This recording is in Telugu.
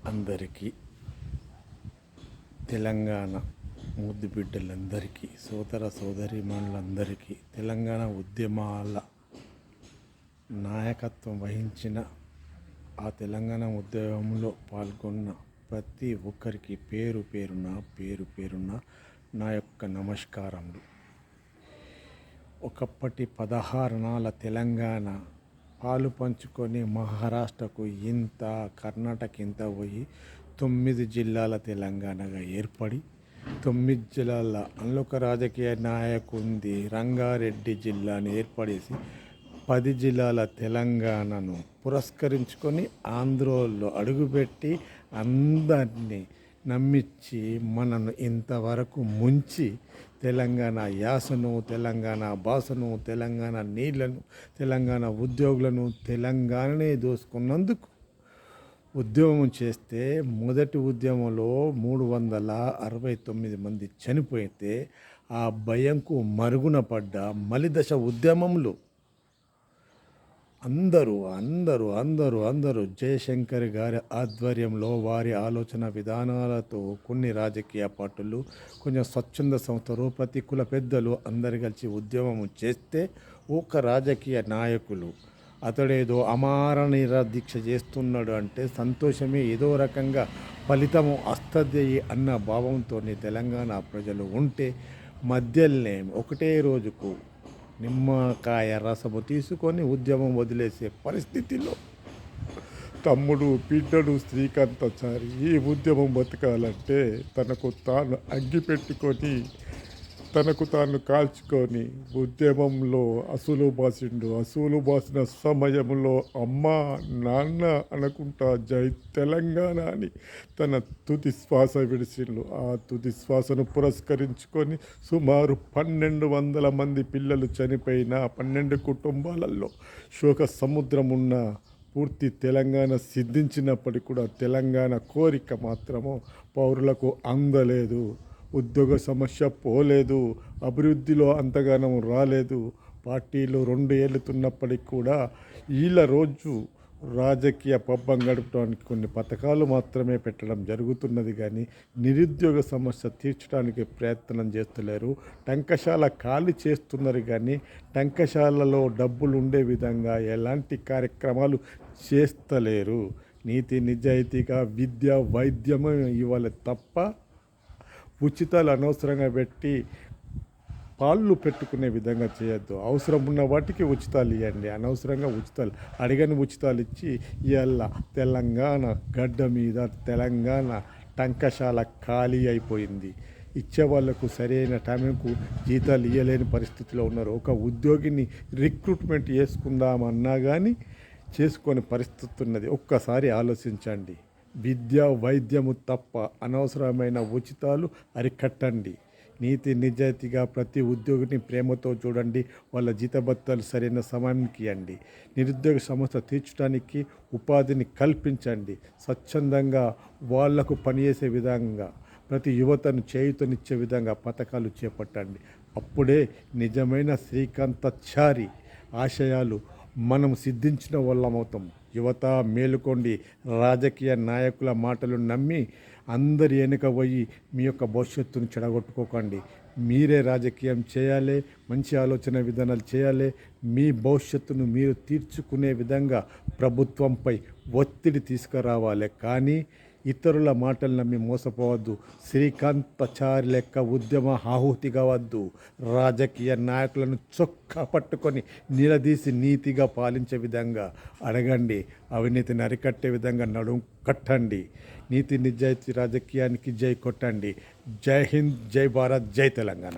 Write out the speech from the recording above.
అందరికీ, తెలంగాణ ముద్దు బిడ్డలందరికీ, సోదర సోదరీమణులందరికీ, తెలంగాణ ఉద్యమాల నాయకత్వం వహించిన ఆ తెలంగాణ ఉద్యమంలో పాల్గొన్న ప్రతి ఒక్కరికి పేరు పేరున నా యొక్క నమస్కారములు. ఒకప్పటి 16 నాళ్ళ తెలంగాణ పాలు పంచుకొని మహారాష్ట్రకు ఇంత, కర్ణాటక ఇంత పోయి 9 జిల్లాల తెలంగాణగా ఏర్పడి 9 జిల్లాల అన్లోక రాజకీయ నాయకుంది రంగారెడ్డి జిల్లాని ఏర్పడేసి 10 జిల్లాల తెలంగాణను పురస్కరించుకొని ఆంధ్రలో అడుగుపెట్టి అందరినీ నమ్మించి మనను ఇంతవరకు ముంచి తెలంగాణ యాసను, తెలంగాణ భాషను, తెలంగాణ నీళ్లను, తెలంగాణ ఉద్యోగులను తెలంగాణనే దోసుకున్నందుకు ఉద్యమం చేస్తే మొదటి ఉద్యమంలో 369 మంది చనిపోతే ఆ భయంకు మరుగున పడ్డ మలిదశ ఉద్యమంలో అందరూ జయశంకర్ గారి ఆధ్వర్యంలో వారి ఆలోచన విధానాలతో కొన్ని రాజకీయ పార్టీలు, కొంచెం స్వచ్ఛంద సంస్థలు, ప్రతి కుల పెద్దలు అందరు కలిసి ఉద్యమం చేస్తే ఒక రాజకీయ నాయకులు అతడేదో అమార నిరాదీక్ష చేస్తున్నాడు అంటే సంతోషమే, ఏదో రకంగా ఫలితము వస్తుంది అన్న భావంతో తెలంగాణ ప్రజలు ఉంటే మధ్యలోనే ఒకటే రోజుకు నిమ్మకాయ రసము తీసుకొని ఉద్యమం వదిలేసే పరిస్థితిలో తమ్ముడు బిడ్డడు శ్రీకాంతాచారి ఈ ఉద్యమం బతకాలంటే తనకు తాను అగ్గిపెట్టుకొని తనకు తాను కాల్చుకొని ఉద్యమంలో అసూలు బాసిన సమయంలో అమ్మ నాన్న అనుకుంటా జై తెలంగాణ అని తన తుది శ్వాస విడిచిండు. ఆ తుది శ్వాసను పురస్కరించుకొని సుమారు 1200 మంది పిల్లలు చనిపోయిన 12 కుటుంబాలలో శోక సముద్రం ఉన్న పూర్తి తెలంగాణ సిద్ధించినప్పటికీ కూడా తెలంగాణ కోరిక మాత్రము పౌరులకు అందలేదు. ఉద్యోగ సమస్య పోలేదు, అభివృద్ధిలో అంతగానం రాలేదు. పార్టీలు 2 ఏళ్ళుతున్నప్పటికీ కూడా వీళ్ళ రోజు రాజకీయ పబ్బం గడపడానికి కొన్ని పథకాలు మాత్రమే పెట్టడం జరుగుతున్నది, కానీ నిరుద్యోగ సమస్య తీర్చడానికి ప్రయత్నం చేస్తలేరు. టంకశాల ఖాళీ చేస్తున్నారు, కానీ టంకశాలలో డబ్బులు ఉండే విధంగా ఎలాంటి కార్యక్రమాలు చేస్తలేరు. నీతి నిజాయితీగా విద్య వైద్యము ఇవ్వాలి తప్ప ఉచితాలు అనవసరంగా పెట్టి పాళ్ళు పెట్టుకునే విధంగా చేయొద్దు. అవసరం ఉన్న వాటికి ఉచితాలు ఇవ్వండి, అనవసరంగా అడిగని ఉచితాలు ఇచ్చి ఇవాళ తెలంగాణ గడ్డ మీద తెలంగాణ టంకశాల ఖాళీ అయిపోయింది. ఇచ్చే వాళ్లకు సరైన టైంకు జీతాలు ఇవ్వలేని పరిస్థితిలో ఉన్నారు. ఒక ఉద్యోగిని రిక్రూట్మెంట్ చేసుకుందామన్నా కానీ చేసుకొని పరిస్థితి ఉన్నది. ఒక్కసారి ఆలోచించండి. విద్య వైద్యము తప్ప అనవసరమైన ఉచితాలు అరికట్టండి. నీతి నిజాయితీగా ప్రతి ఉద్యోగిని ప్రేమతో చూడండి. వాళ్ళ జీతభత్యాలు సరైన సమయానికి ఇవ్వండి. నిరుద్యోగ సమస్య తీర్చడానికి ఉపాధిని కల్పించండి. స్వచ్ఛందంగా వాళ్లకు పనిచేసే విధంగా ప్రతి యువతను చేయూతనిచ్చే విధంగా పథకాలు చేపట్టండి. అప్పుడే నిజమైన శ్రీకాంతాచారి ఆశయాలు మనం సిద్ధించిన వాళ్ళమవుతాం. యువత మేలుకోండి. రాజకీయ నాయకుల మాటలు నమ్మి అందరి వెనుక పోయి మీ యొక్క భవిష్యత్తును చెడగొట్టుకోకండి. మీరే రాజకీయం చేయాలి, మంచి ఆలోచన విధానాలు చేయాలి. మీ భవిష్యత్తును మీరు తీర్చుకునే విధంగా ప్రభుత్వంపై ఒత్తిడి తీసుకురావాలి, కానీ ఇతరుల మాటలు నమ్మి మోసపోవద్దు. శ్రీకాంతాచారి లెక్క ఉద్యమ ఆహుతి కావద్దు. రాజకీయ నాయకులను చొక్కా పట్టుకొని నిలదీసి నీతిగా పాలించే విధంగా అడగండి. అవినీతిని అరికట్టే విధంగా నడుం కట్టండి. నీతి నిజాయితీ రాజకీయానికి జై కొట్టండి. జై హింద్, జై భారత్, జై తెలంగాణ.